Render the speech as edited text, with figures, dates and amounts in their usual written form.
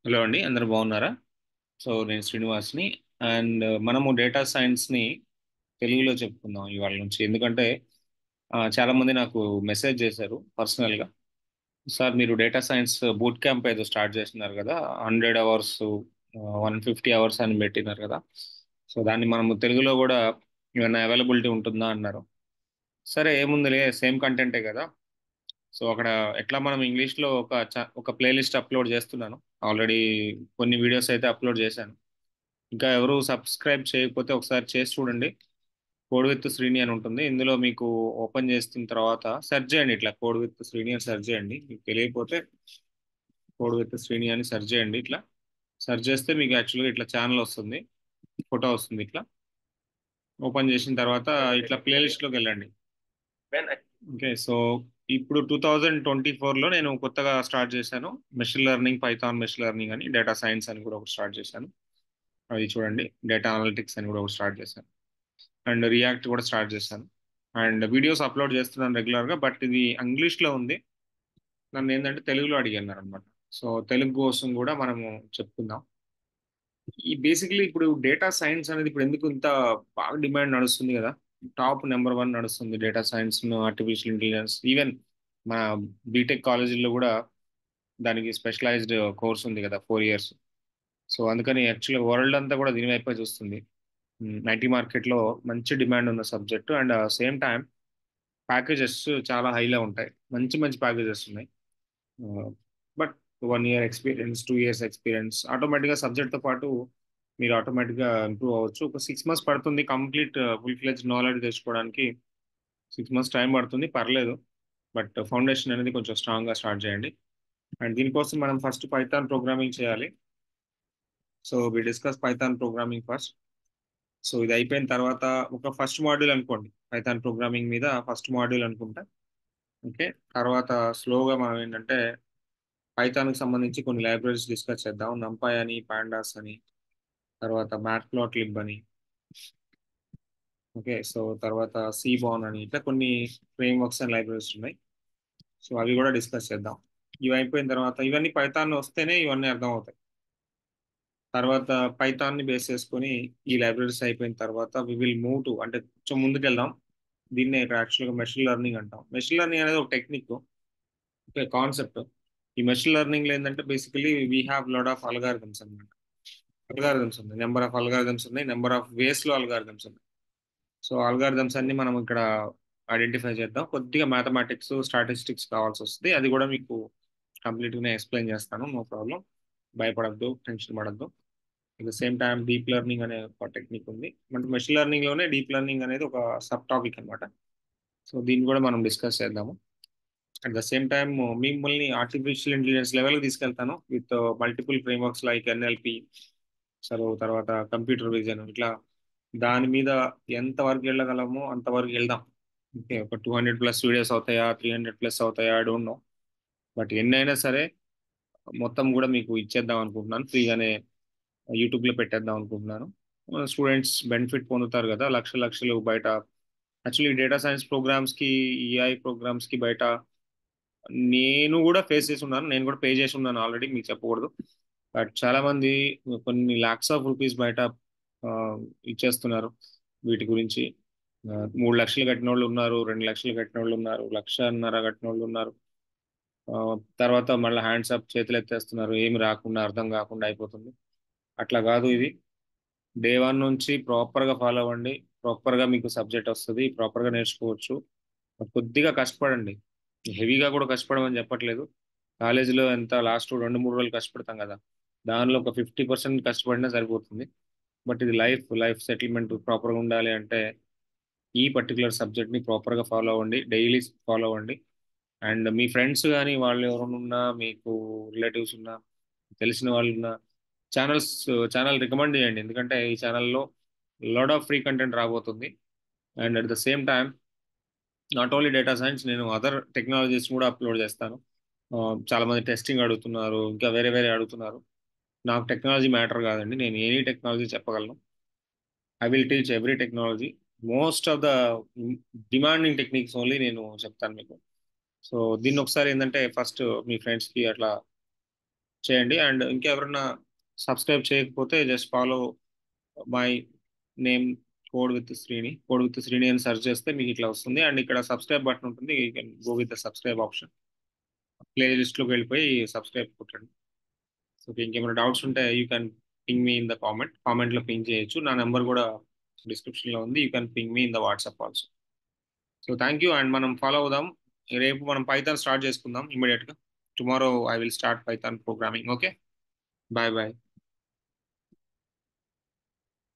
Hello అండి, అందరు బాగున్నారా? సో నేను శ్రీనివాస్ని. అండ్ మనము డేటా సైన్స్ని తెలుగులో చెప్పుకుందాం ఇవాళ నుంచి. ఎందుకంటే చాలా మంది నాకు మెసేజ్ చేశారు పర్సనల్గా. సార్, మీరు డేటా సైన్స్ బూట్ క్యాంప్ ఏదో స్టార్ట్ చేస్తున్నారు కదా, 100 అవర్స్, 150 అవర్స్ అని పెట్టినారు కదా. సో దాన్ని మనము తెలుగులో కూడా ఏమైనా అవైలబిలిటీ ఉంటుందా అన్నారు. సరే, ఏముందిలే, సేమ్ కంటెంటే కదా. సో అక్కడ ఎట్లా మనం ఇంగ్లీష్లో ఒక ప్లేలిస్ట్ అప్లోడ్ చేస్తున్నాను. ఆల్రెడీ కొన్ని వీడియోస్ అయితే అప్లోడ్ చేశాను. ఇంకా ఎవరు సబ్స్క్రైబ్ చేయకపోతే ఒకసారి చేసి చూడండి. కోడ్ విత్ శ్రీని అని ఉంటుంది. ఇందులో మీకు ఓపెన్ చేసిన తర్వాత సెర్చ్ చేయండి, ఇట్లా కోడ్ విత్ శ్రీని అని సెర్చ్ చేయండి. మీకు తెలియకపోతే కోడ్ విత్ శ్రీని అని సెర్చ్ చేయండి. ఇట్లా సెర్చ్ చేస్తే మీకు యాక్చువల్గా ఇట్లా ఛానల్ వస్తుంది, ఫోటో వస్తుంది. ఇట్లా ఓపెన్ చేసిన తర్వాత ఇట్లా ప్లేలిస్ట్లోకి వెళ్ళండి. ఓకే, సో ఇప్పుడు 2024లో నేను కొత్తగా స్టార్ట్ చేశాను. Machine learning, Python machine learning అని, డేటా సైన్స్ అని కూడా ఒకటి స్టార్ట్ చేశాను. అది చూడండి. డేటా అనలిటిక్స్ అని కూడా ఒకటి స్టార్ట్ చేశాను. అండ్ రియాక్ట్ కూడా స్టార్ట్ చేశాను. అండ్ వీడియోస్ అప్లోడ్ చేస్తున్నాను రెగ్యులర్గా. బట్ ఇది ఇంగ్లీష్లో ఉంది. నన్ను ఏంటంటే తెలుగులో అడిగాను అనమాట. సో తెలుగు కోసం కూడా మనము చెప్పుకుందాం. ఈ బేసిక్లీ ఇప్పుడు డేటా సైన్స్ అనేది ఇప్పుడు ఎందుకు ఇంత బాగా డిమాండ్ నడుస్తుంది కదా. టాప్ నెంబర్ 1 నడుస్తుంది data science, artificial intelligence. Even మన బీటెక్ కాలేజీల్లో కూడా దానికి స్పెషలైజ్డ్ కోర్స్ ఉంది కదా, 4 ఇయర్స్. సో అందుకని యాక్చువల్గా వరల్డ్ అంతా కూడా దీని వైపే చూస్తుంది. ఐటీ మార్కెట్లో మంచి డిమాండ్ ఉన్న subject. And same time packages చాలా హైలో ఉంటాయి. మంచి మంచి ప్యాకేజెస్ ఉన్నాయి. But 1 year experience, 2 years experience, ఆటోమేటిక్గా సబ్జెక్ట్తో పాటు మీరు ఆటోమేటిక్గా ఇంప్రూవ్ అవ్వచ్చు. ఒక 6 మంత్స్ పడుతుంది కంప్లీట్ ఫుల్ ఫ్లెజ్ నాలెడ్జ్ తెచ్చుకోవడానికి. 6 మంత్స్ టైం పడుతుంది, పర్లేదు. బట్ ఫౌండేషన్ అనేది కొంచెం స్ట్రాంగ్గా స్టార్ట్ చేయండి. అండ్ దీనికోసం మనం ఫస్ట్ పైథాన్ ప్రోగ్రామింగ్ చేయాలి. So we discuss Python programming first. So ఇది అయిపోయిన తర్వాత ఒక ఫస్ట్ మాడ్యూల్ అనుకోండి, పైథాన్ ప్రోగ్రామింగ్ మీద ఫస్ట్ మాడ్యూల్ అనుకుంటా. ఓకే, తర్వాత స్లోగా మనం ఏంటంటే పైథాన్కి సంబంధించి కొన్ని లైబ్రరీస్ డిస్కస్ చేద్దాం. నంపై అని, పాండాస్ అని, తర్వాత మ్యాట్ప్లాట్లిబ్ అని. ఓకే, సో తర్వాత సీబాన్ అని, ఇట్లా కొన్ని ఫ్రేమ్ వర్క్స్ అండ్ లైబ్రరీస్ ఉన్నాయి. సో అవి కూడా డిస్కస్ చేద్దాం. ఇవి అయిపోయిన తర్వాత ఇవన్నీ పైథాన్ వస్తేనే ఇవన్నీ అర్థం అవుతాయి. తర్వాత పైథాన్ని బేస్ చేసుకొని ఈ లైబ్రరీస్ అయిపోయిన తర్వాత వి విల్ మూవ్ టు, అంటే కొంచెం ముందుకెళ్దాం. దీన్నే యాక్చువల్గా మెషిన్ లెర్నింగ్ అంటాం. మెషిన్ లెర్నింగ్ అనేది ఒక టెక్నిక్, ఒక కాన్సెప్ట్. ఈ మెషిన్ లెర్నింగ్ లో ఏంటంటే basically we have lot of algorithms అనమాట. అల్గారిథమ్స్ ఉన్నాయి, నెంబర్ ఆఫ్ అల్గారిథమ్స్ ఉన్నాయి, నెంబర్ ఆఫ్ వేస్ లో అల్గారిథమ్స్ ఉన్నాయి. సో అల్గారిథమ్స్ అన్ని మనం ఇక్కడ ఐడెంటిఫై చేద్దాం. కొద్దిగా మ్యాథమెటిక్స్, స్టాటిస్టిక్స్ కావాల్సి వస్తుంది. అది కూడా మీకు కంప్లీట్గానే ఎక్స్ప్లెయిన్ చేస్తాను, నో ప్రాబ్లం. భయపడద్దు, టెన్షన్ పడద్దు. At the same time deep learning అనే ఒక టెక్నిక్ ఉంది. అంటే మెషిన్ లెర్నింగ్ లోనే డీప్ లెర్నింగ్ అనేది ఒక సబ్ టాపిక్ అనమాట. సో దీన్ని కూడా మనం డిస్కస్ చేద్దాము. అట్ ద సేమ్ టైమ్ మిమ్మల్ని ఆర్టిఫిషియల్ ఇంటెలిజెన్స్ లెవెల్కి తీసుకెళ్తాను with multiple frameworks like NLP. So తర్వాత కంప్యూటర్ విజన్, ఇట్లా దాని మీద ఎంత వరకు వెళ్ళగలమో అంతవరకు వెళ్దాం. ఓకే, ఒక 200+ వీడియోస్ అవుతాయా, 300+ అవుతాయా, ఐ డోంట్ నో. బట్ ఎన్నైనా సరే మొత్తం కూడా మీకు ఇచ్చేద్దాం అనుకుంటున్నాను. ఫ్రీగానే యూట్యూబ్లో పెట్టేద్దాం అనుకుంటున్నాను. స్టూడెంట్స్ బెనిఫిట్ పొందుతారు కదా, లక్షల లక్షలు బయట. యాక్చువల్లీ డేటా సైన్స్ ప్రోగ్రామ్స్కి, ఈఐ ప్రోగ్రామ్స్కి బయట నేను కూడా ఫేస్ చేసి ఉన్నాను. నేను కూడా పే చేసి ఉన్నాను ఆల్రెడీ, మీకు చెప్పకూడదు. బట్ చాలా మంది కొన్ని లాక్స్ ఆఫ్ రూపీస్ బయట ఆ, ఇచ్చేస్తున్నారు వీటి గురించి. 3 లక్షలు కట్టిన వాళ్ళు ఉన్నారు, 2 లక్షలు కట్టిన వాళ్ళు ఉన్నారు, 1.5 లక్షలు కట్టిన వాళ్ళు ఉన్నారు. ఆ, తర్వాత మళ్ళీ హ్యాండ్స్ అప్, చేతులు ఎత్తేస్తున్నారు, ఏమి రాకుండా, అర్థం కాకుండా అయిపోతుంది. అట్లా కాదు ఇది. డే 1 నుంచి ప్రాపర్గా ఫాలో అవ్వండి. ప్రాపర్గా మీకు సబ్జెక్ట్ వస్తుంది, ప్రాపర్గా నేర్చుకోవచ్చు. కొద్దిగా కష్టపడండి. హెవీగా కూడా కష్టపడమని చెప్పట్లేదు. కాలేజీలో ఎంత లాస్ట్ 2-3 రోజులు కష్టపడతాం కదా, దానిలో ఒక 50% కష్టపడినా సరిపోతుంది. బట్ ఇది లైఫ్ సెటిల్మెంట్ ప్రాపర్గా ఉండాలి అంటే ఈ పర్టికులర్ సబ్జెక్ట్ని ప్రాపర్గా ఫాలో అవ్వండి, డైలీ ఫాలో అవ్వండి. అండ్ మీ ఫ్రెండ్స్ కానీ వాళ్ళు ఎవరైనా ఉన్నా, మీకు రిలేటివ్స్ ఉన్నా, తెలిసిన వాళ్ళు ఉన్నా, ఛానల్స్ ఛానల్ రికమెండ్ చేయండి. ఎందుకంటే ఈ ఛానల్లో లాట్ ఆఫ్ ఫ్రీ కంటెంట్ రాబోతుంది. And at the same time not only data science, నేను అదర్ టెక్నాలజీస్ కూడా అప్లోడ్ చేస్తాను. ఆ, చాలా మంది టెస్టింగ్ అడుగుతున్నారు, ఇంకా వేరే వేరే అడుగుతున్నారు. నాకు టెక్నాలజీ మ్యాటర్ కాదండి, నేను ఎనీ టెక్నాలజీ చెప్పగలను. I will teach every technology. Most of the demanding techniques only నేను చెప్తాను మీకు. సో దీన్ని ఒకసారి ఏంటంటే ఫస్ట్ మీ ఫ్రెండ్స్కి అట్లా చేయండి. అండ్ ఇంకెవరన్నా సబ్స్క్రైబ్ చేయకపోతే just follow my name code with Srini అని సెర్చ్ చేస్తే మీకు ఇట్లా వస్తుంది. అండ్ ఇక్కడ సబ్స్క్రైబ్ బటన్ ఉంటుంది, you can go with the subscribe option. Play లిస్ట్లోకి వెళ్ళిపోయి సబ్స్క్రైబ్ కొట్టండి. సో ఇంకేమైనా డౌట్స్ ఉంటే you can ping me in the కామెంట్లో పింగ్ చేయొచ్చు. నా నెంబర్ కూడా డిస్క్రిప్షన్లో ఉంది, you can ping me in the WhatsApp also. So thank you. And మనం ఫాలో అవుదాం. రేపు మనం పైథాన్ స్టార్ట్ చేసుకుందాం ఇమీడియట్గా. Tomorrow I will start Python programming. Okay, bye bye.